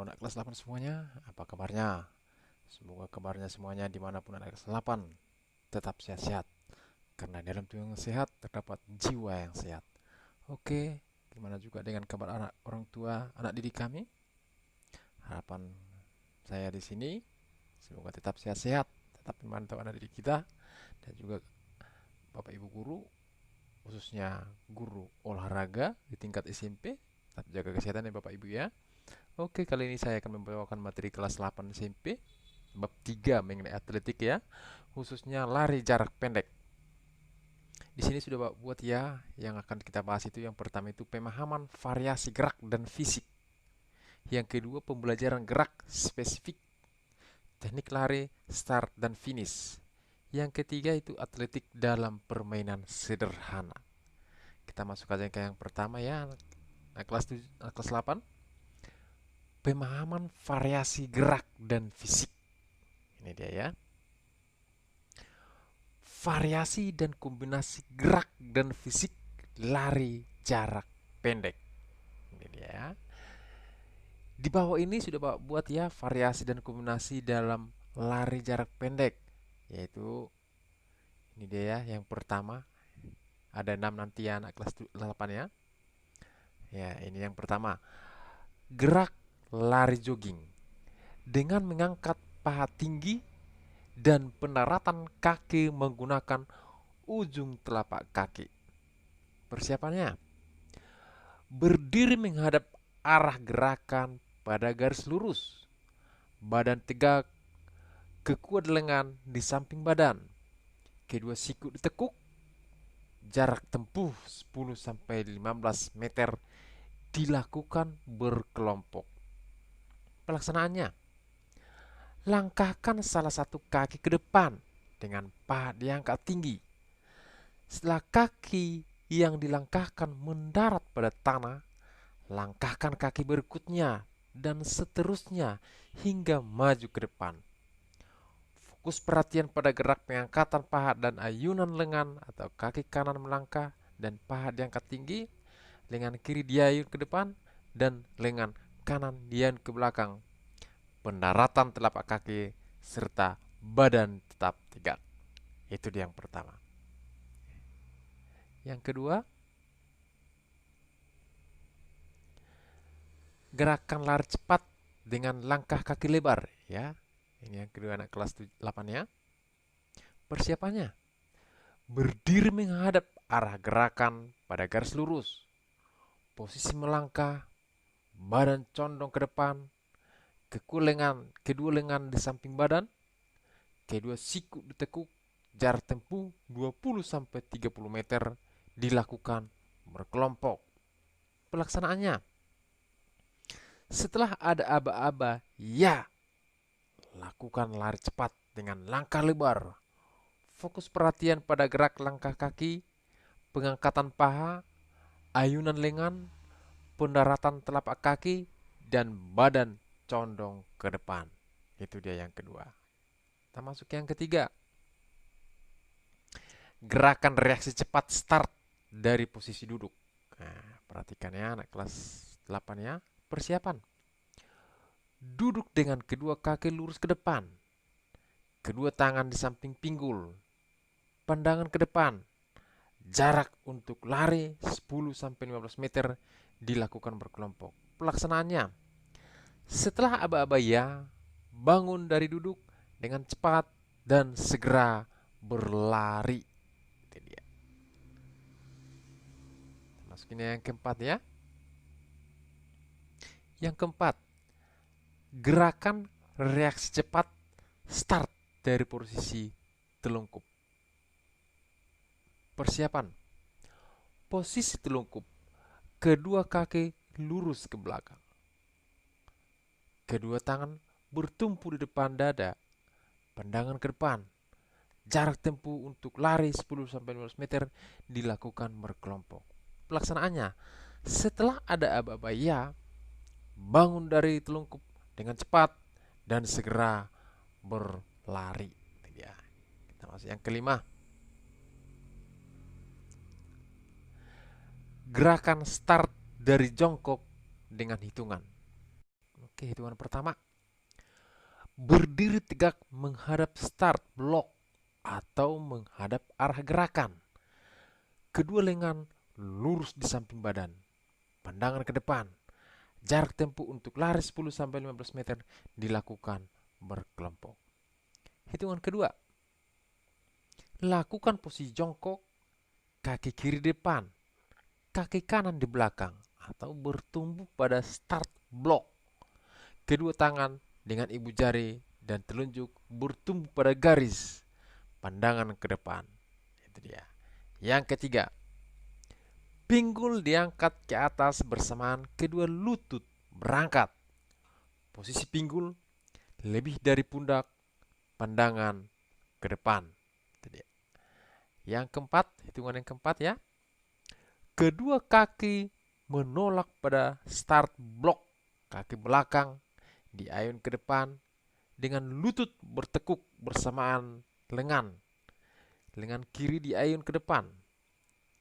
Halo anak kelas 8 semuanya, apa kabarnya? Semoga kabarnya semuanya dimanapun anak kelas 8 tetap sehat-sehat. Karena dalam tubuh yang sehat terdapat jiwa yang sehat. Oke, gimana juga dengan kabar anak orang tua, anak didik kami? Harapan saya di sini semoga tetap sehat-sehat, tetap memantau anak didik kita dan juga Bapak Ibu guru, khususnya guru olahraga di tingkat SMP. Tetap jaga kesehatan ya Bapak Ibu ya. Oke, kali ini saya akan membawakan materi kelas 8 SMP bab 3 mengenai atletik ya, khususnya lari jarak pendek. Di sini sudah buat ya, yang akan kita bahas itu yang pertama itu pemahaman variasi gerak dan fisik. Yang kedua pembelajaran gerak spesifik, teknik lari, start dan finish. Yang ketiga itu atletik dalam permainan sederhana. Kita masuk aja ke yang pertama ya, kelas 8. Pemahaman variasi gerak dan fisik. Ini dia ya. Variasi dan kombinasi gerak dan fisik lari jarak pendek. Ini dia ya. Di bawah ini sudah buat ya variasi dan kombinasi dalam lari jarak pendek. Yaitu ini dia ya, yang pertama. Ada 6 nanti ya anak kelas 8 ya. Ya, ini yang pertama. Gerak lari jogging dengan mengangkat paha tinggi dan pendaratan kaki menggunakan ujung telapak kaki. Persiapannya, berdiri menghadap arah gerakan pada garis lurus. Badan tegak, kekuat lengan di samping badan. Kedua siku ditekuk. Jarak tempuh 10-15 meter dilakukan berkelompok. Pelaksanaannya, langkahkan salah satu kaki ke depan dengan paha diangkat tinggi. Setelah kaki yang dilangkahkan mendarat pada tanah, langkahkan kaki berikutnya dan seterusnya hingga maju ke depan. Fokus perhatian pada gerak pengangkatan paha dan ayunan lengan atau kaki kanan melangkah dan paha diangkat tinggi, lengan kiri diayun ke depan dan lengan kanan diayun ke belakang. Pendaratan telapak kaki serta badan tetap tegak. Itu dia yang pertama. Yang kedua, gerakan lari cepat dengan langkah kaki lebar ya. Ini yang kedua anak kelas 8 ya. Persiapannya, berdiri menghadap arah gerakan pada garis lurus. Posisi melangkah, badan condong ke depan, kedua lengan di samping badan, kedua siku ditekuk, jarak tempuh 20-30 meter dilakukan berkelompok. Pelaksanaannya, setelah ada aba-aba, ya, lakukan lari cepat dengan langkah lebar. Fokus perhatian pada gerak langkah kaki, pengangkatan paha, ayunan lengan, pendaratan telapak kaki, dan badan condong ke depan. Itu dia yang kedua. Kita masuk yang ketiga. Gerakan reaksi cepat start dari posisi duduk. Nah, perhatikan ya anak kelas 8 ya. Persiapan. Duduk dengan kedua kaki lurus ke depan. Kedua tangan di samping pinggul. Pandangan ke depan. Jarak untuk lari 10-15 meter dilakukan berkelompok. Pelaksanaannya, setelah aba-aba ya, bangun dari duduk dengan cepat dan segera berlari. Itu dia. Masukin yang keempat ya. Yang keempat, gerakan reaksi cepat start dari posisi telungkup. Persiapan, posisi telungkup, kedua kaki lurus ke belakang. Kedua tangan bertumpu di depan dada, pandangan ke depan. Jarak tempuh untuk lari 10-15 meter dilakukan berkelompok. Pelaksanaannya, setelah ada aba-aba ya, bangun dari telungkup dengan cepat dan segera berlari. Ya, kita masuk yang kelima. Gerakan start dari jongkok dengan hitungan. Oke, hitungan pertama. Berdiri tegak menghadap start block atau menghadap arah gerakan. Kedua lengan lurus di samping badan. Pandangan ke depan. Jarak tempuh untuk lari 10-15 meter dilakukan berkelompok. Hitungan kedua. Lakukan posisi jongkok, kaki kiri depan, kaki kanan di belakang, atau bertumbuh pada start block. Kedua tangan dengan ibu jari dan telunjuk bertumbuh pada garis, pandangan ke depan. Itu dia. Yang ketiga, pinggul diangkat ke atas bersamaan kedua lutut berangkat. Posisi pinggul lebih dari pundak, pandangan ke depan. Itu dia. Yang keempat, hitungan yang keempat ya. Kedua kaki menolak pada start block, kaki belakang diayun ke depan dengan lutut bertekuk bersamaan lengan. Lengan kiri diayun ke depan.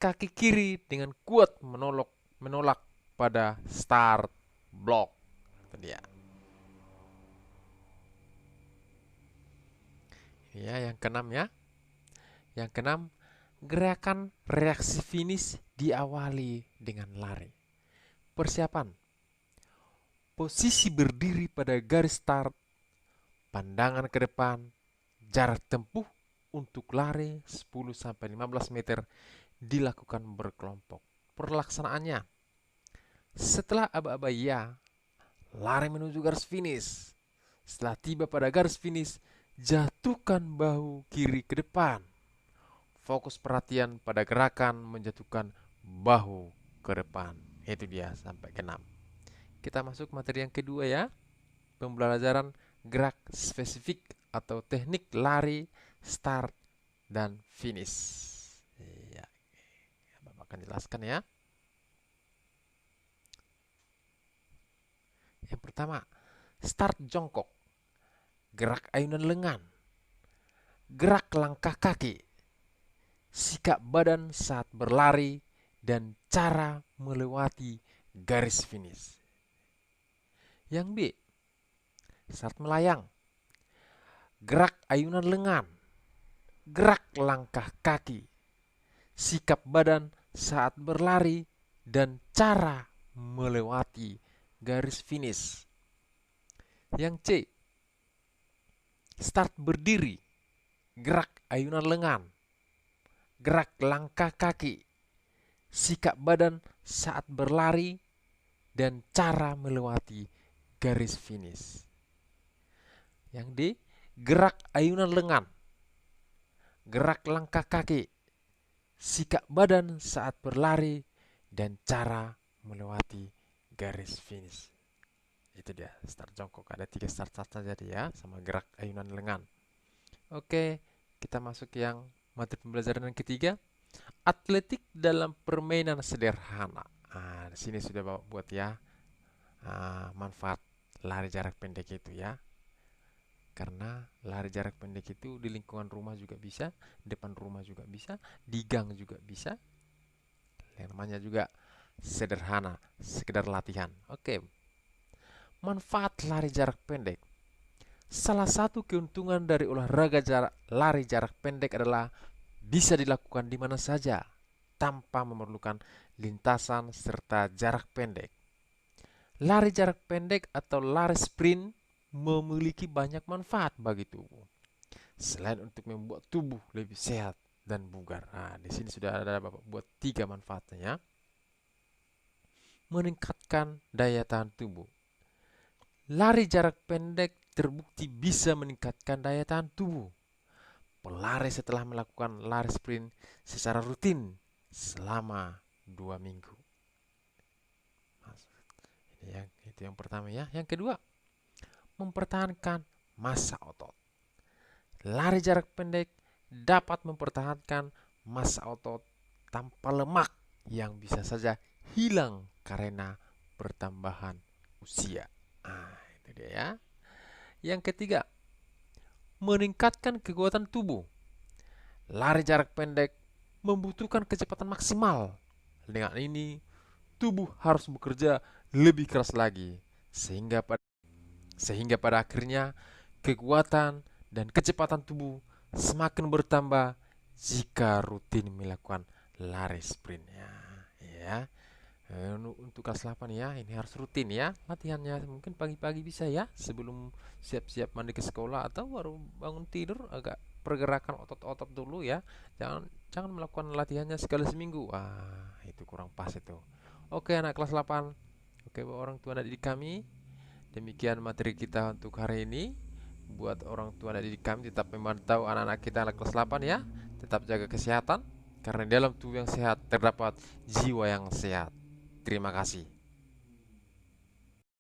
Kaki kiri dengan kuat menolak pada start block. Itu dia. Ya, yang keenam ya. Yang keenam, gerakan reaksi finish diawali dengan lari. Persiapan. Posisi berdiri pada garis start, pandangan ke depan, jarak tempuh untuk lari 10-15 meter dilakukan berkelompok. Perlaksanaannya. Setelah aba-aba ya, lari menuju garis finish. Setelah tiba pada garis finish, jatuhkan bahu kiri ke depan. Fokus perhatian pada gerakan menjatuhkan bahu ke depan. Itu dia sampai ke 6. Kita masuk materi yang kedua ya. Pembelajaran gerak spesifik atau teknik lari, start, dan finish. Ya, Bapak akan jelaskan ya. Yang pertama, start jongkok. Gerak ayunan lengan. Gerak langkah kaki. Sikap badan saat berlari dan cara melewati garis finish. Yang B, saat melayang. Gerak ayunan lengan. Gerak langkah kaki. Sikap badan saat berlari dan cara melewati garis finish. Yang C, start berdiri. Gerak ayunan lengan. Gerak langkah kaki. Sikap badan saat berlari dan cara melewati garis finish. Yang D, gerak ayunan lengan. Gerak langkah kaki. Sikap badan saat berlari dan cara melewati garis finish. Itu dia start jongkok. Ada 3 start saja ya, sama gerak ayunan lengan. Oke, kita masuk yang materi pembelajaran yang ketiga. Atletik dalam permainan sederhana. Di sini sudah Bapak buat ya. Manfaat lari jarak pendek itu ya. Karena lari jarak pendek itu di lingkungan rumah juga bisa, depan rumah juga bisa, di gang juga bisa. Yang namanya juga sederhana, sekedar latihan. Oke. Manfaat lari jarak pendek. Salah satu keuntungan dari olahraga lari jarak pendek adalah bisa dilakukan di mana saja tanpa memerlukan lintasan serta jarak pendek. Lari jarak pendek atau lari sprint memiliki banyak manfaat bagi tubuh. Selain untuk membuat tubuh lebih sehat dan bugar. Di sini sudah ada Bapak buat 3 manfaatnya. Meningkatkan daya tahan tubuh. Lari jarak pendek terbukti bisa meningkatkan daya tahan tubuh. Pelari setelah melakukan lari sprint secara rutin selama 2 minggu. Itu yang pertama ya. Yang kedua, mempertahankan massa otot. Lari jarak pendek dapat mempertahankan massa otot tanpa lemak yang bisa saja hilang karena pertambahan usia. Itu dia ya. Yang ketiga, meningkatkan kekuatan tubuh. Lari jarak pendek membutuhkan kecepatan maksimal. Dengan ini, tubuh harus bekerja lebih keras lagi sehingga pada Sehingga pada akhirnya kekuatan dan kecepatan tubuh semakin bertambah jika rutin melakukan lari sprint ya. Untuk kelas 8 ya, ini harus rutin ya latihannya. Mungkin pagi-pagi bisa ya, sebelum siap-siap mandi ke sekolah atau baru bangun tidur agak pergerakan otot-otot dulu ya. Jangan jangan melakukan latihannya sekali seminggu. Wah, itu kurang pas itu. Oke, anak kelas 8. Oke, orang tua dan didik kami, demikian materi kita untuk hari ini. Buat orang tua dan didik kami tetap memantau anak-anak kita anak kelas 8 ya. Tetap jaga kesehatan karena di dalam tubuh yang sehat terdapat jiwa yang sehat. Terima kasih.